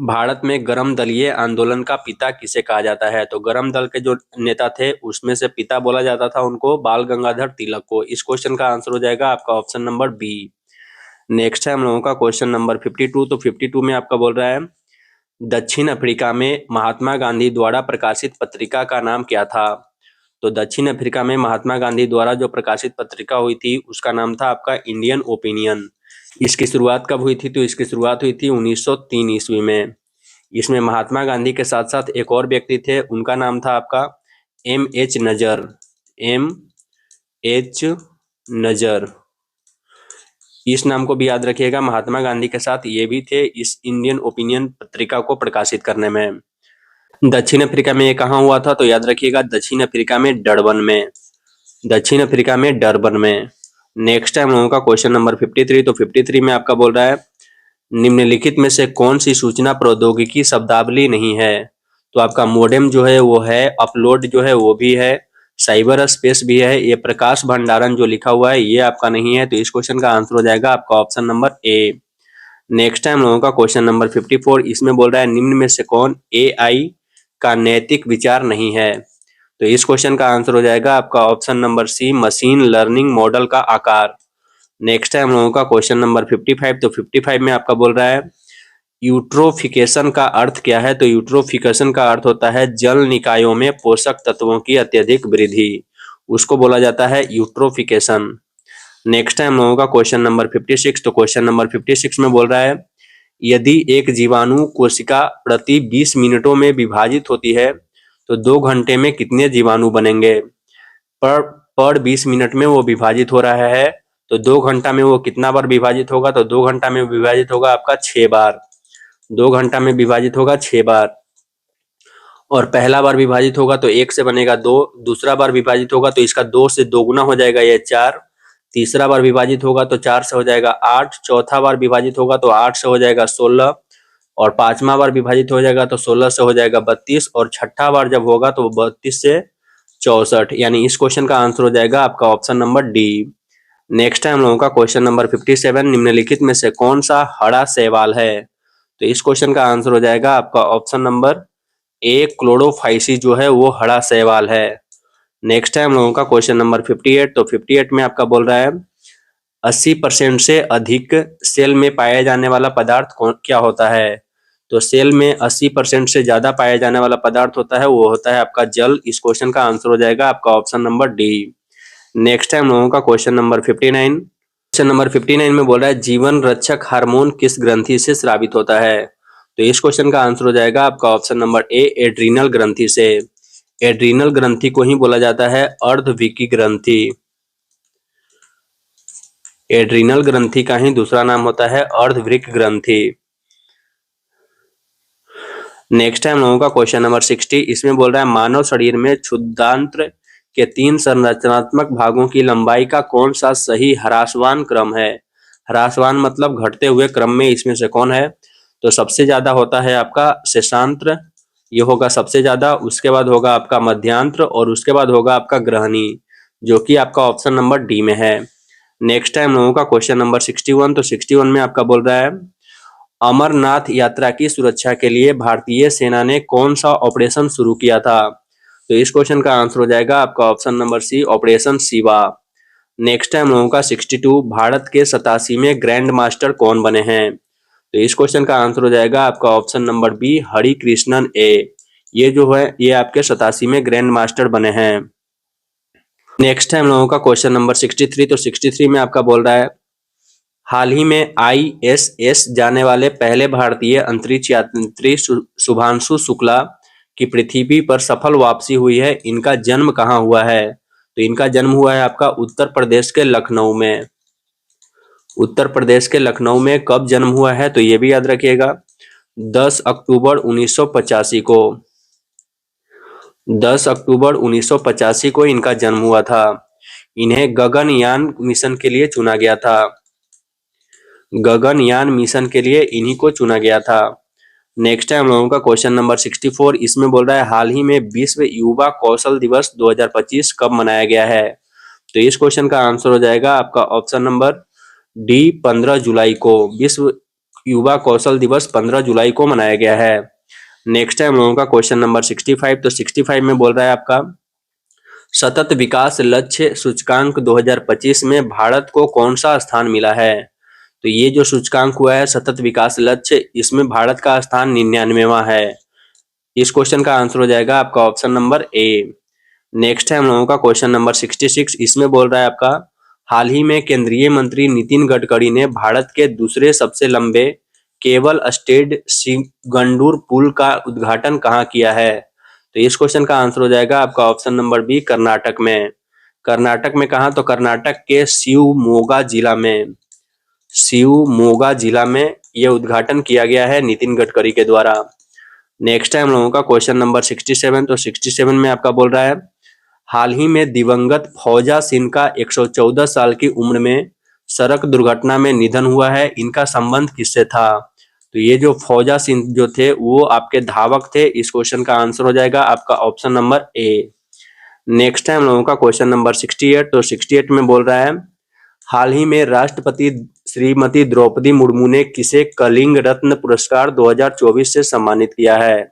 भारत में गरम दलीय आंदोलन का पिता किसे कहा जाता है। तो गरम दल के जो नेता थे उसमें से पिता बोला जाता था उनको बाल गंगाधर तिलक को। इस क्वेश्चन का आंसर हो जाएगा आपका ऑप्शन नंबर बी। नेक्स्ट है हम लोगों का क्वेश्चन नंबर 52। तो 52 में आपका बोल रहा है, दक्षिण अफ्रीका में महात्मा गांधी द्वारा प्रकाशित पत्रिका का नाम क्या था। तो दक्षिण अफ्रीका में महात्मा गांधी द्वारा जो प्रकाशित पत्रिका हुई थी उसका नाम था आपका इंडियन ओपिनियन। इसकी शुरुआत कब हुई थी, तो इसकी शुरुआत हुई थी 1903 ईस्वी में। इसमें महात्मा गांधी के साथ साथ एक और व्यक्ति थे, उनका नाम था आपका M.H. नजर। M.H. नजर, इस नाम को भी याद रखिएगा। महात्मा गांधी के साथ ये भी थे इस इंडियन ओपिनियन पत्रिका को प्रकाशित करने में। दक्षिण अफ्रीका में ये कहाँ हुआ था, तो याद रखिएगा दक्षिण अफ्रीका में डरबन में। दक्षिण अफ्रीका में डरबन में। नेक्स्ट है हम लोगों का क्वेश्चन नंबर 53। तो 53 में आपका बोल रहा है, निम्नलिखित में से कौन सी सूचना प्रौद्योगिकी शब्दावली नहीं है। तो आपका मोडेम जो है वो है, अपलोड जो है वो भी है, साइबर स्पेस भी है, ये प्रकाश भंडारण जो लिखा हुआ है ये आपका नहीं है। तो इस क्वेश्चन का आंसर हो जाएगा आपका ऑप्शन नंबर ए। नेक्स्ट है हम लोगों का क्वेश्चन नंबर 54। इसमें बोल रहा है, निम्न में से कौन AI का नैतिक विचार नहीं है। तो इस क्वेश्चन का आंसर हो जाएगा आपका option number C machine learning model का आकार। नेक्स्ट है हम लोगों का क्वेश्चन नंबर 55। तो 55 में आपका बोल रहा है, यूट्रोफिकेशन का अर्थ क्या है। तो यूट्रोफिकेशन का अर्थ होता है जल निकायों में पोषक तत्वों की अत्यधिक वृद्धि, उसको बोला जाता है यूट्रोफिकेशन। नेक्स्ट है हम लोगों का क्वेश्चन नंबर 56। तो क्वेश्चन नंबर 56 में बोल रहा है, यदि एक जीवाणु कोशिका प्रति 20 मिनटों में विभाजित होती है तो 2 घंटे में कितने जीवाणु बनेंगे। पर 20 मिनट में वो विभाजित हो रहा है, तो 2 घंटा में वो कितना बार विभाजित होगा, तो 2 घंटा में विभाजित होगा आपका 6 बार। 2 घंटा में विभाजित होगा 6 बार। और पहला बार विभाजित होगा तो 1 से बनेगा 2, दूसरा बार विभाजित होगा तो इसका 2 से दोगुना हो जाएगा ये 4, तीसरा बार विभाजित होगा तो 4 से हो जाएगा 8, चौथा बार विभाजित होगा तो 8 से हो जाएगा 16, और पांचवा बार विभाजित हो जाएगा तो 16 से हो जाएगा 32, और छठा बार जब होगा तो 32 से 64। यानी इस क्वेश्चन का आंसर हो जाएगा आपका ऑप्शन नंबर डी। नेक्स्ट है हम लोगों का क्वेश्चन नंबर 57। निम्नलिखित में से कौन सा हरा शैवाल है। तो इस क्वेश्चन का आंसर हो जाएगा आपका ऑप्शन नंबर ए क्लोरोफाइसी जो है वो हरा शैवाल है। नेक्स्ट है हम लोगों का क्वेश्चन नंबर 58। तो 58 में आपका बोल रहा है, 80% से अधिक सेल में पाया जाने वाला पदार्थ क्या होता है। तो सेल में 80% से ज्यादा पाया जाने वाला पदार्थ होता है वो होता है आपका जल। इस क्वेश्चन का आंसर हो जाएगा आपका ऑप्शन नंबर डी। नेक्स्ट है हम लोगों का क्वेश्चन नंबर 59। क्वेश्चन नंबर 59 में बोल रहा है जीवन रक्षक हार्मोन किस ग्रंथि से स्रावित होता है। तो इस क्वेश्चन का आंसर हो जाएगा आपका ऑप्शन नंबर ए एड्रीनल ग्रंथि से। एड्रीनल ग्रंथि को ही बोला जाता है अर्धविकी ग्रंथि। एड्रीनल ग्रंथि का ही दूसरा नाम होता है अर्धवृक्क ग्रंथि। नेक्स्ट है हम लोगों का क्वेश्चन नंबर 60। इसमें बोल रहा है मानव शरीर में क्षुद्रांत्र के 3 संरचनात्मक भागों की लंबाई का कौन सा सही ह्रासवान क्रम है। ह्रासवान मतलब घटते हुए क्रम में इसमें से कौन है। तो सबसे ज्यादा होता है आपका शेषांत्र, ये होगा सबसे ज्यादा। उसके बाद होगा आपका मध्यांत्र और उसके बाद होगा आपका ग्रहणी, जो कि आपका ऑप्शन नंबर डी में है। नेक्स्ट है हम लोगों का क्वेश्चन नंबर 61। तो 61 में आपका बोल रहा है अमरनाथ यात्रा की सुरक्षा के लिए भारतीय सेना ने कौन सा ऑपरेशन शुरू किया था। तो इस क्वेश्चन का आंसर हो जाएगा आपका option number C operation Shiva. Next है हम लोगों का 62। भारत के 87वें ग्रैंड मास्टर कौन बने हैं। तो इस क्वेश्चन का आंसर हो जाएगा आपका option number B Hari Krishnan A. ये जो है ये आपके 87वें ग्रैंड मास्टर बने हैं। नेक्स्ट है हम लोगों का क्वेश्चन नंबर 63। तो 63 में आपका बोल रहा है हाल ही में ISS जाने वाले पहले भारतीय अंतरिक्ष यात्री शुभांशु शुक्ला की पृथ्वी पर सफल वापसी हुई है। इनका जन्म कहाँ हुआ है। तो इनका जन्म हुआ है आपका उत्तर प्रदेश के लखनऊ में। उत्तर प्रदेश के लखनऊ में कब जन्म हुआ है तो ये भी याद रखिएगा 10 अक्टूबर 1985 को। 10 अक्टूबर 1985 को इनका जन्म हुआ था। इन्हें गगनयान मिशन के लिए चुना गया था। गगनयान मिशन के लिए इन्हीं को चुना गया था। नेक्स्ट है हम लोगों का क्वेश्चन नंबर 64। इसमें बोल रहा है हाल ही में विश्व युवा कौशल दिवस 2025 कब मनाया गया है। तो इस क्वेश्चन का आंसर हो जाएगा आपका ऑप्शन नंबर डी 15 जुलाई को। विश्व युवा कौशल दिवस 15 जुलाई को मनाया गया है। नेक्स्ट है हम लोगों का क्वेश्चन नंबर 65। तो 65 में बोल रहा है आपका सतत विकास लक्ष्य सूचकांक 2025 में भारत को कौन सा स्थान मिला है। तो ये जो सूचकांक हुआ है सतत विकास लक्ष्य, इसमें भारत का स्थान 99वां है। इस क्वेश्चन का आंसर हो जाएगा आपका ऑप्शन नंबर ए। नेक्स्ट है हम लोगों का क्वेश्चन नंबर 66। इसमें बोल रहा है आपका हाल ही में केंद्रीय मंत्री नितिन गडकरी ने भारत के दूसरे सबसे लंबे केबल स्टेड सिगंदूर पुल का उद्घाटन कहाँ किया है। तो इस क्वेश्चन का आंसर हो जाएगा आपका ऑप्शन नंबर बी कर्नाटक में। कर्नाटक में कहा तो कर्नाटक के शिवमोगा जिला में। शिवमोगा जिला में यह उद्घाटन किया गया है नितिन गडकरी के द्वारा। नेक्स्ट है हम लोगों का क्वेश्चन नंबर 67। तो 67 में आपका बोल रहा है हाल ही में दिवंगत फौजा सिंह का 114 साल की उम्र में सड़क दुर्घटना में निधन हुआ है। इनका संबंध किससे था। तो ये जो फौजा सिंह जो थे वो आपके धावक थे। इस क्वेश्चन का आंसर हो जाएगा आपका ऑप्शन नंबर ए। नेक्स्ट है हम लोगों का क्वेश्चन नंबर 68। तो 68 में बोल रहा है हाल ही में राष्ट्रपति श्रीमती द्रौपदी मुर्मू ने किसे कलिंग रत्न पुरस्कार 2024 से सम्मानित किया है।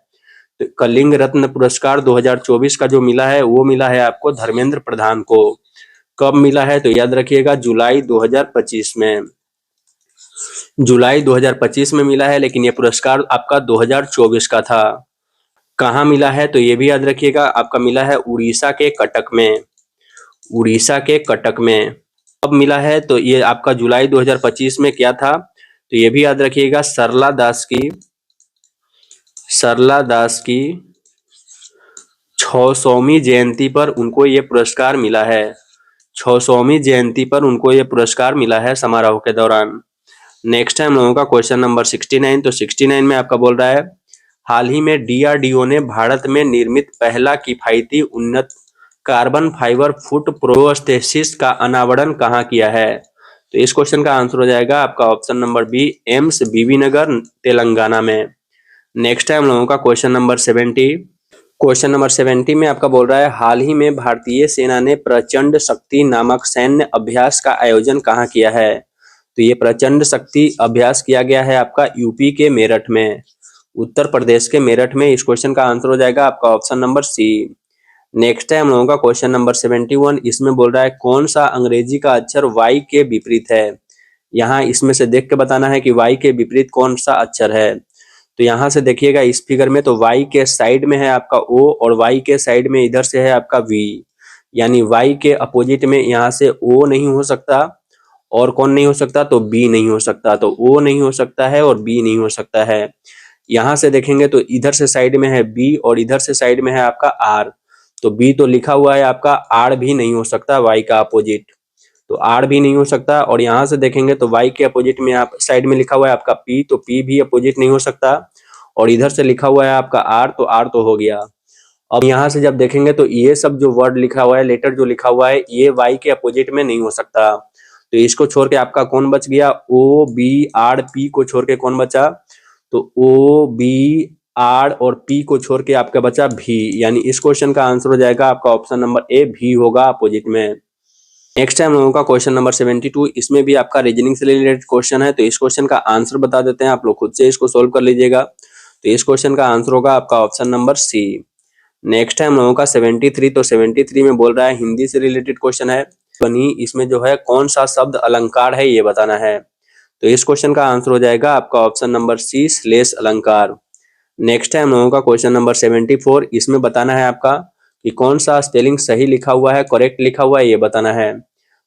तो कलिंग रत्न पुरस्कार 2024 का जो मिला है वो मिला है आपको धर्मेंद्र प्रधान को। कब मिला है तो याद रखिएगा जुलाई 2025 में। जुलाई 2025 में मिला है, लेकिन ये पुरस्कार आपका 2024 का था। कहाँ मिला है तो ये भी याद रखिएगा आपका मिला है उड़ीसा के कटक में। उड़ीसा के कटक में कब मिला है तो ये आपका जुलाई 2025 में क्या था तो ये भी याद रखिएगा सरला दास की 600वीं जयंती पर उनको ये पुरस्कार मिला है। 600वीं जयंती पर उनको ये पुरस्कार मिला है समारोह के दौरान। नेक्स्ट है हम लोगों का क्वेश्चन नंबर 69। तो 69 में आपका बोल रहा है हाल ही में DRDO ने भारत में निर्मित पहला किफायती उन्नत कार्बन फाइबर फुट प्रोस्थेसिस का अनावरण कहाँ किया है। तो इस क्वेश्चन का आंसर हो जाएगा आपका ऑप्शन नंबर बी एम्स बीबी नगर तेलंगाना में। नेक्स्ट है हम लोगों का क्वेश्चन नंबर 70। क्वेश्चन नंबर 70 में आपका बोल रहा है हाल ही में भारतीय सेना ने प्रचंड शक्ति नामक सैन्य अभ्यास का आयोजन कहाँ किया है। तो ये प्रचंड शक्ति अभ्यास किया गया है आपका यूपी के मेरठ में, उत्तर प्रदेश के मेरठ में। इस क्वेश्चन का आंसर हो जाएगा आपका ऑप्शन नंबर सी। नेक्स्ट है हम लोगों का क्वेश्चन नंबर 71। इसमें बोल रहा है कौन सा अंग्रेजी का अक्षर वाई के विपरीत है। यहाँ इसमें से देख के बताना है कि वाई के विपरीत कौन सा अक्षर है। तो यहाँ से देखिएगा इस फिगर में, तो y के साइड में है आपका O और y के साइड में इधर से है आपका V, यानी y के अपोजिट में यहाँ से O नहीं हो सकता, और कौन नहीं हो सकता, तो B नहीं हो सकता, तो O नहीं हो सकता है और B नहीं हो सकता है। यहाँ से देखेंगे तो इधर से साइड में है B और इधर से साइड में है आपका R, तो B तो लिखा हुआ है आपका, R भी नहीं हो सकता y का अपोजिट, तो R भी नहीं हो सकता। और यहाँ से देखेंगे तो y के अपोजिट में आप साइड में लिखा हुआ है आपका P, तो P भी अपोजिट नहीं हो सकता, और इधर से लिखा हुआ है आपका R, तो R तो हो गया। अब यहाँ से जब देखेंगे तो ये सब जो वर्ड लिखा हुआ है, लेटर जो लिखा हुआ है, ये y के अपोजिट में नहीं हो सकता, तो इसको छोड़ के आपका कौन बच गया, O B R P को छोड़ के कौन बचा, तो O B R और P को छोड़ के आपका बचा V, यानी इस क्वेश्चन का आंसर हो जाएगा आपका ऑप्शन नंबर ए V होगा अपोजिट में। नेक्स्ट है हम लोगों का क्वेश्चन नंबर 72, इसमें भी आपका रीजनिंग से रिलेटेड क्वेश्चन है, तो इस क्वेश्चन का आंसर बता देते हैं, आप लोग खुद से इसको सोल्व कर लीजिएगा। तो इस क्वेश्चन का आंसर होगा आपका ऑप्शन नंबर सी। नेक्स्ट है हम लोगों का 73, तो 73 में बोल रहा है हिंदी से रिलेटेड क्वेश्चन है, बनी इसमें जो है कौन सा शब्द अलंकार है ये बताना है, तो इस क्वेश्चन का आंसर हो जाएगा आपका ऑप्शन नंबर सी श्लेष अलंकार। नेक्स्ट है हम लोगों का क्वेश्चन नंबर 74, इसमें बताना है आपका कि कौन सा स्पेलिंग सही लिखा हुआ है, करेक्ट लिखा हुआ है ये बताना है,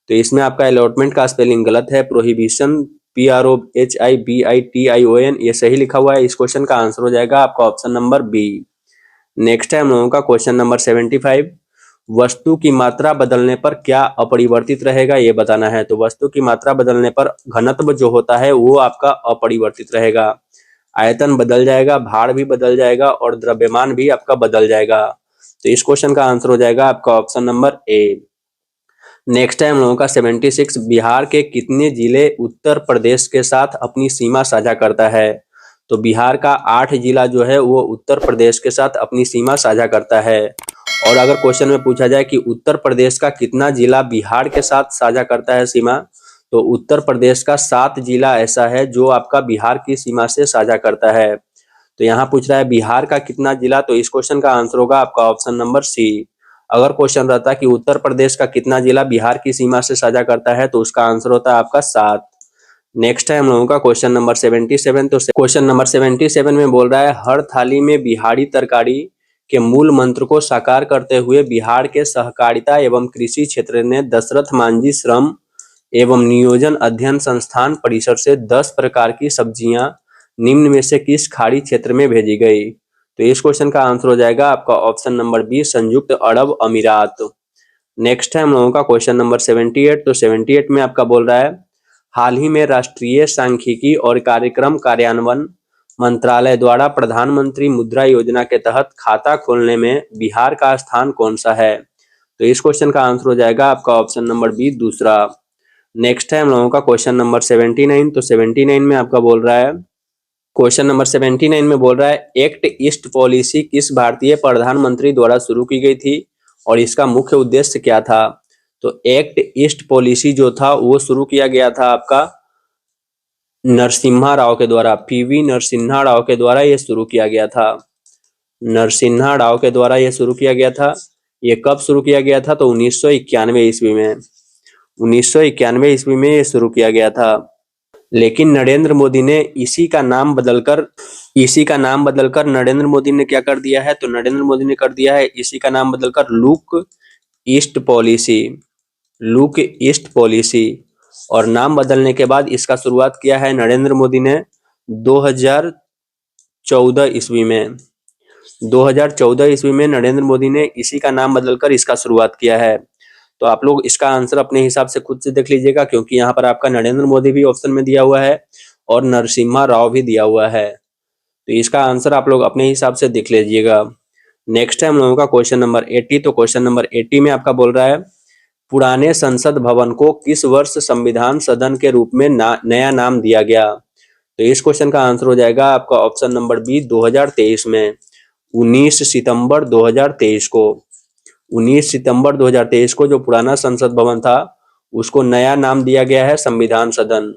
तो इसमें आपका अलॉटमेंट का स्पेलिंग गलत है, प्रोहिबिशन PROHIBITION ये सही लिखा हुआ है, इस क्वेश्चन का आंसर हो जाएगा आपका ऑप्शन नंबर बी। नेक्स्ट है हम लोगों का क्वेश्चन नंबर 75, वस्तु की मात्रा बदलने पर क्या अपरिवर्तित रहेगा ये बताना है, तो वस्तु की मात्रा बदलने पर घनत्व जो होता है वो आपका अपरिवर्तित रहेगा, आयतन बदल जाएगा, भार भी बदल जाएगा और द्रव्यमान भी आपका बदल जाएगा, तो इस क्वेश्चन का आंसर हो जाएगा आपका ऑप्शन नंबर ए। नेक्स्ट है हम लोगों का 76, बिहार के कितने जिले उत्तर प्रदेश के साथ अपनी सीमा साझा करता है, तो बिहार का 8 जिला जो है वो उत्तर प्रदेश के साथ अपनी सीमा साझा करता है। और अगर क्वेश्चन में पूछा जाए कि उत्तर प्रदेश का कितना जिला बिहार के साथ साझा करता है सीमा, तो उत्तर प्रदेश का 7 जिला ऐसा है जो आपका बिहार की सीमा से साझा करता है। तो यहाँ पूछ रहा है बिहार का कितना जिला, तो इस क्वेश्चन का आंसर होगा आपका ऑप्शन नंबर सी। अगर क्वेश्चन रहता कि उत्तर प्रदेश का कितना जिला बिहार की सीमा से साझा करता है, तो उसका आंसर होता है आपका 7। नेक्स्ट है हम लोगों का क्वेश्चन नंबर 77, तो क्वेश्चन नंबर 77 में बोल रहा है हर थाली में बिहारी तरकारी के मूल मंत्र को साकार करते हुए बिहार के सहकारिता एवं कृषि क्षेत्र ने दशरथ मांझी श्रम एवं नियोजन अध्ययन संस्थान परिसर से 10 प्रकार की सब्जियां निम्न में से किस खाड़ी क्षेत्र में भेजी गई, तो इस क्वेश्चन का आंसर हो जाएगा आपका ऑप्शन नंबर बी संयुक्त अरब अमीरात। नेक्स्ट है हम लोगों का क्वेश्चन नंबर 78, तो 78 में आपका बोल रहा है हाल ही में राष्ट्रीय सांख्यिकी और कार्यक्रम कार्यान्वयन मंत्रालय द्वारा प्रधानमंत्री मुद्रा योजना के तहत खाता खोलने में बिहार का स्थान कौन सा है, तो इस क्वेश्चन का आंसर हो जाएगा आपका ऑप्शन नंबर बी दूसरा। नेक्स्ट है हम लोगों का क्वेश्चन नंबर 79, तो 79 में आपका बोल रहा है क्वेश्चन नंबर 79 में बोल रहा है एक्ट ईस्ट पॉलिसी किस भारतीय प्रधानमंत्री द्वारा शुरू की गई थी और इसका मुख्य उद्देश्य क्या था, तो एक्ट ईस्ट पॉलिसी जो था वो शुरू किया गया था आपका नरसिम्हा राव के द्वारा, PV नरसिम्हा राव के द्वारा ये शुरू किया गया था, नरसिम्हा राव के द्वारा ये शुरू किया गया था। ये कब शुरू किया गया था, तो 1991 ईस्वी में, 1991 ईस्वी में ये शुरू किया गया था। लेकिन नरेंद्र मोदी ने इसी का नाम बदलकर नरेंद्र मोदी ने क्या कर दिया है, तो नरेंद्र मोदी ने कर दिया है इसी का नाम बदलकर look east policy, look east policy. और नाम बदलने के बाद इसका शुरुआत किया है नरेंद्र मोदी ने 2014 ईस्वी में, 2014 ईस्वी में नरेंद्र मोदी ने इसी का नाम बदलकर इसका शुरुआत किया है। तो आप लोग इसका आंसर अपने हिसाब से खुद से देख लीजिएगा, क्योंकि यहाँ पर आपका नरेंद्र मोदी भी ऑप्शन में दिया हुआ है और नरसिम्हा राव भी दिया हुआ है, तो इसका आंसर आप लोग अपने हिसाब से देख लीजिएगा। नेक्स्ट है हम लोगों का क्वेश्चन नंबर 80, तो क्वेश्चन नंबर 80 में आपका बोल रहा है पुराने संसद भवन को किस वर्ष संविधान सदन के रूप में नया नाम दिया गया, तो इस क्वेश्चन का आंसर हो जाएगा आपका ऑप्शन नंबर बी 2023 में, 19 सितंबर 2023 को, 19 सितंबर 2023 को जो पुराना संसद भवन था उसको नया नाम दिया गया है संविधान सदन।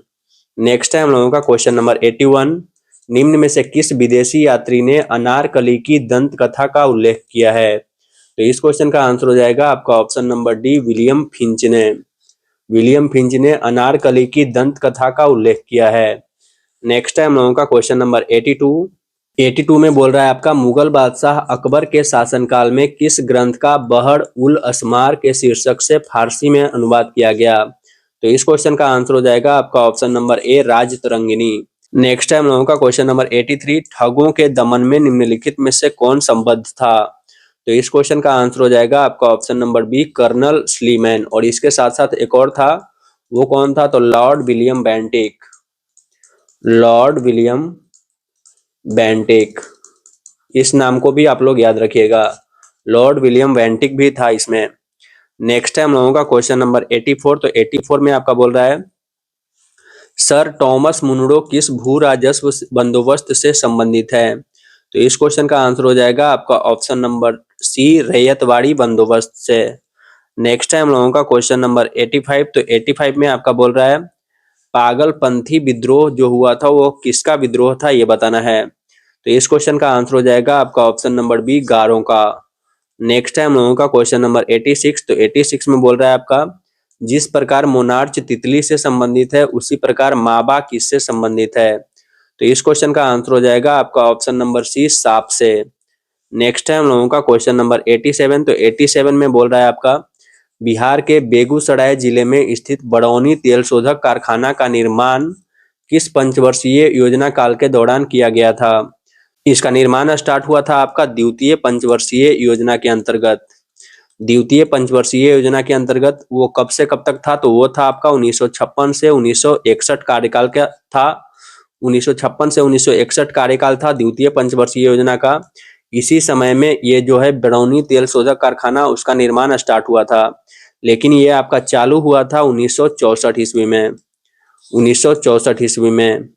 नेक्स्ट है हम लोगों का क्वेश्चन नंबर 81, निम्न में से किस विदेशी यात्री ने अनारकली की दंत कथा का उल्लेख किया है, तो इस क्वेश्चन का आंसर हो जाएगा आपका option number D William Finch ने, विलियम फिंच ने अनारकली की दंत कथा का उल्लेख किया है। नेक्स्ट है हम लोगों का क्वेश्चन नंबर 82, 82 में बोल रहा है आपका मुगल बादशाह अकबर के शासनकाल में किस ग्रंथ का बहर उल अस्मार के शीर्षक से फारसी में अनुवाद किया गया? तो इस क्वेश्चन का आंसर हो जाएगा आपका ऑप्शन नंबर ए राजतरंगिणी। नेक्स्ट है हम लोगों का क्वेश्चन नंबर 83, ठगों के दमन में निम्नलिखित में से कौन संबद्ध था? तो इस क्वेश्चन का आंसर हो जाएगा आपका option number B colonel Sleeman. और इसके साथ साथ एक और था, वो कौन था? तो Lord William Bentinck. Lord William Bentinck, इस नाम को भी आप लोग याद रखिएगा, लॉर्ड विलियम बेंटिक भी था इसमें। नेक्स्ट है हम लोगों का क्वेश्चन नंबर 84। तो 84 में आपका बोल रहा है सर टॉमस मुनरो किस भू राजस्व बंदोबस्त से संबंधित है? तो इस क्वेश्चन का आंसर हो जाएगा आपका ऑप्शन नंबर सी रैयतवाड़ी बंदोबस्त से। नेक्स्ट है हम लोगों का क्वेश्चन नंबर 85। तो 85 में आपका बोल रहा है पागलपंथी विद्रोह जो हुआ था वो किसका विद्रोह था, ये बताना है। तो इस क्वेश्चन का आंसर हो जाएगा आपका ऑप्शन नंबर बी गारों का। नेक्स्ट है हम लोगों का क्वेश्चन नंबर 86। तो 86 में बोल रहा है आपका जिस प्रकार मोनार्च तितली से संबंधित है उसी प्रकार माबा किससे संबंधित है? तो इस क्वेश्चन का आंसर हो जाएगा आपका ऑप्शन नंबर सी सांप से। नेक्स्ट है हम लोगों का क्वेश्चन नंबर 87। तो 87 में बोल रहा है आपका बिहार के बेगूसराय जिले में स्थित बरौनी तेल शोधक कारखाना का निर्माण किस पंचवर्षीय योजना काल के दौरान किया गया था? इसका निर्माण स्टार्ट हुआ था आपका द्वितीय पंचवर्षीय योजना के अंतर्गत। द्वितीय पंचवर्षीय योजना के अंतर्गत वो कब से कब तक था? तो वो था आपका 1956 से 1961 कार्यकाल का था। 1956 से 1961 कार्यकाल था द्वितीय पंचवर्षीय योजना का। इसी समय में ये जो है बरौनी तेल शोधक कारखाना उसका निर्माण स्टार्ट हुआ था, लेकिन ये आपका चालू हुआ था 1964 ईस्वी में। 1964 ईस्वी में।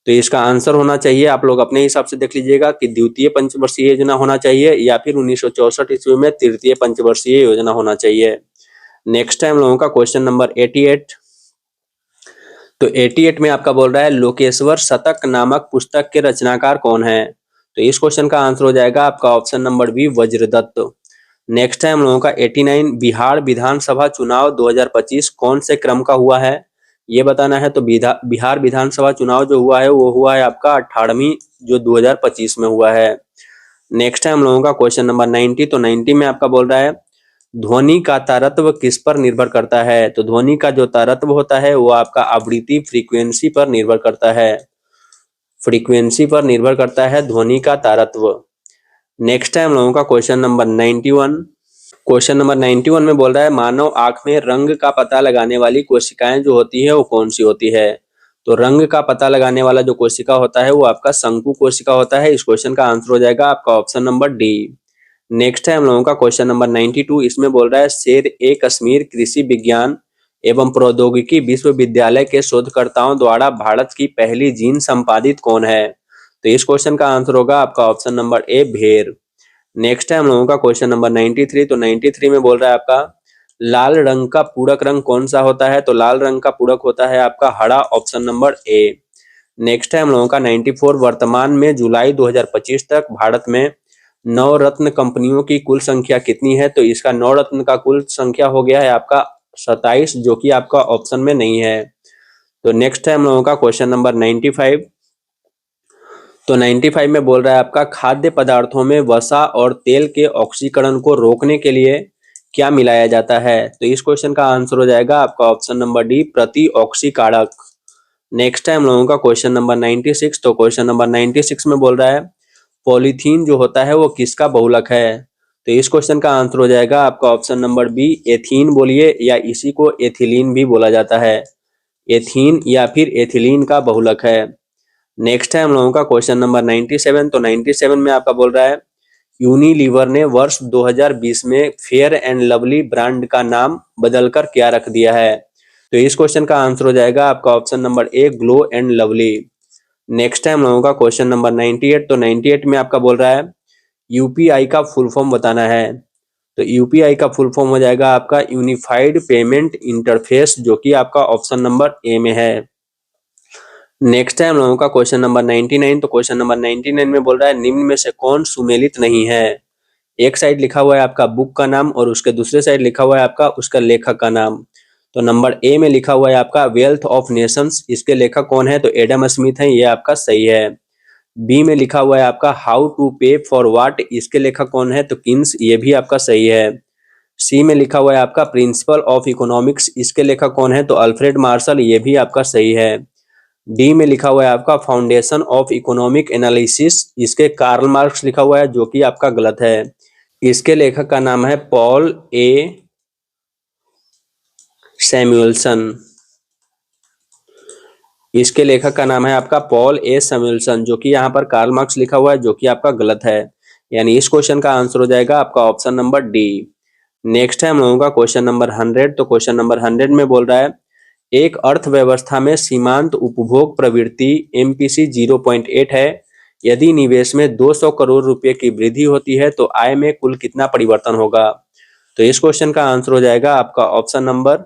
तो इसका आंसर होना चाहिए, आप लोग अपने हिसाब से देख लीजिएगा कि द्वितीय पंचवर्षीय योजना होना चाहिए या फिर 1964 ईस्वी में तृतीय पंचवर्षीय योजना होना चाहिए। नेक्स्ट टाइम लोगों का क्वेश्चन नंबर 88। तो 88 में आपका बोल रहा है लोकेश्वर शतक नामक पुस्तक के रचनाकार कौन है? तो इस क्वेश्चन का आंसर हो जाएगा आपका option number B Vajradatta. Next है हम लोगों का 89, बिहार विधानसभा चुनाव 2025 कौन से क्रम का हुआ है, ये बताना है। तो बिहार विधानसभा चुनाव जो हुआ है वो हुआ है आपका 18वीं जो 2025 में हुआ है। नेक्स्ट है हम लोगों का क्वेश्चन नंबर 90। तो 90 में आपका बोल रहा है ध्वनि का तारतम्य किस पर निर्भर करता है? तो ध्वनि का जो तारतम्य होता है वो आपका आवृत्ति फ्रीक्वेंसी पर निर्भर करता है। फ्रीक्वेंसी पर निर्भर करता है ध्वनि का तारतम्य। नेक्स्ट है हम लोगों का क्वेश्चन नंबर 91। क्वेश्चन नंबर 91 में बोल रहा है मानव आंख में रंग का पता लगाने वाली कोशिकाएं जो होती है वो कौन सी होती है? तो रंग का पता लगाने वाला जो कोशिका होता है वो आपका शंकु कोशिका होता है। इस क्वेश्चन का आंसर हो जाएगा आपका ऑप्शन नंबर डी। नेक्स्ट है हम लोगों का क्वेश्चन नंबर 92। इसमें बोल रहा है शेर ए कश्मीर कृषि विज्ञान एवं प्रौद्योगिकी विश्वविद्यालय के शोधकर्ताओं द्वारा भारत की पहली जीन संपादित कौन है? तो इस क्वेश्चन का आंसर होगा आपका ऑप्शन नंबर ए भेर। नेक्स्ट है हम लोगों का क्वेश्चन नंबर 93। तो 93 में बोल रहा है आपका लाल रंग का पूरक रंग कौन सा होता है? तो लाल रंग का पूरक होता है आपका हरा, ऑप्शन नंबर ए। नेक्स्ट है हम लोगों का 94, वर्तमान में जुलाई 2025 तक भारत में नवरत्न कंपनियों की कुल संख्या कितनी है? तो इसका नवरत्न का कुल संख्या हो गया है आपका 27, जो कि आपका ऑप्शन में नहीं है। तो नेक्स्ट है हम लोगों का क्वेश्चन नंबर 95। तो 95 में बोल रहा है आपका खाद्य पदार्थों में वसा और तेल के ऑक्सीकरण को रोकने के लिए क्या मिलाया जाता है? तो इस क्वेश्चन का आंसर हो जाएगा आपका ऑप्शन नंबर डी प्रति ऑक्सीकारक। नेक्स्ट है हम लोगों का क्वेश्चन नंबर 96। तो क्वेश्चन नंबर 96 में बोल रहा है पॉलीथीन जो होता है वो किसका बहुलक है? तो इस क्वेश्चन का आंसर हो जाएगा आपका ऑप्शन नंबर बी एथीन बोलिए, या इसी को एथिलीन भी बोला जाता है। एथीन या फिर एथिलीन का बहुलक है। नेक्स्ट है हम लोगों का क्वेश्चन नंबर 97। तो 97 में आपका बोल रहा है यूनिलीवर ने वर्ष 2020 में फेयर एंड लवली ब्रांड का नाम बदलकर क्या रख दिया है? तो इस क्वेश्चन का आंसर हो जाएगा आपका option number A glow and lovely. Next है हम लोगों का क्वेश्चन नंबर 98। तो 98 में आपका बोल रहा है यूपीआई का फुल फॉर्म बताना है। तो यूपीआई का फुल फॉर्म हो जाएगा आपका यूनिफाइड पेमेंट इंटरफेस, जो कि आपका ऑप्शन नंबर ए में है। नेक्स्ट है हम लोगों का क्वेश्चन नंबर 99। तो क्वेश्चन नंबर 99 में बोल रहा है निम्न में से कौन सुमेलित नहीं है? एक साइड लिखा हुआ है आपका बुक का नाम और उसके दूसरे साइड लिखा हुआ है आपका उसका लेखक का नाम। तो नंबर ए में लिखा हुआ है आपका वेल्थ ऑफ नेशंस, इसके लेखक कौन है? तो एडम स्मिथ है, ये आपका सही है। बी में लिखा हुआ है आपका हाउ टू पे फॉर व्हाट, इसके लेखक कौन है? तो किन्स, ये भी आपका सही है। सी में लिखा हुआ है आपका प्रिंसिपल ऑफ इकोनॉमिक्स, इसके लेखक कौन है? तो अल्फ्रेड मार्शल, ये भी आपका सही है। डी में लिखा हुआ है आपका फाउंडेशन ऑफ इकोनॉमिक एनालिसिस, इसके कार्ल मार्क्स लिखा हुआ है, जो कि आपका गलत है। इसके लेखक का नाम है पॉल ए सैमुअल्सन। इसके लेखक का नाम है आपका पॉल ए सैमुअल्सन, जो कि यहाँ पर कार्ल मार्क्स लिखा हुआ है, जो कि आपका गलत है। यानी इस क्वेश्चन का आंसर हो जाएगा आपका ऑप्शन नंबर डी। नेक्स्ट है हम लोगों का क्वेश्चन नंबर 100। तो क्वेश्चन नंबर 100 में बोल रहा है एक अर्थव्यवस्था में सीमांत उपभोग प्रवृत्ति एमपीसी 0.8 है। यदि निवेश में 200 करोड़ रुपए की वृद्धि होती है तो आय में कुल कितना परिवर्तन होगा? तो इस क्वेश्चन का आंसर हो जाएगा आपका ऑप्शन नंबर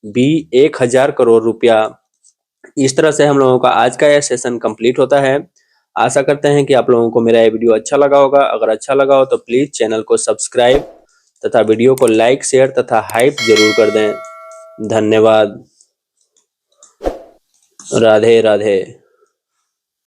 बी, 1000 करोड़ रुपया। इस तरह से हम लोगों का आज का यह सेशन कंप्लीट होता है। आशा करते हैं कि आप लोगों को मेरा ये वीडियो अच्छा लगा होगा। अगर अच्छा लगा हो तो प्लीज चैनल को सब्सक्राइब तथा वीडियो को लाइक, शेयर तथा हाइप जरूर कर दें। धन्यवाद। राधे राधे।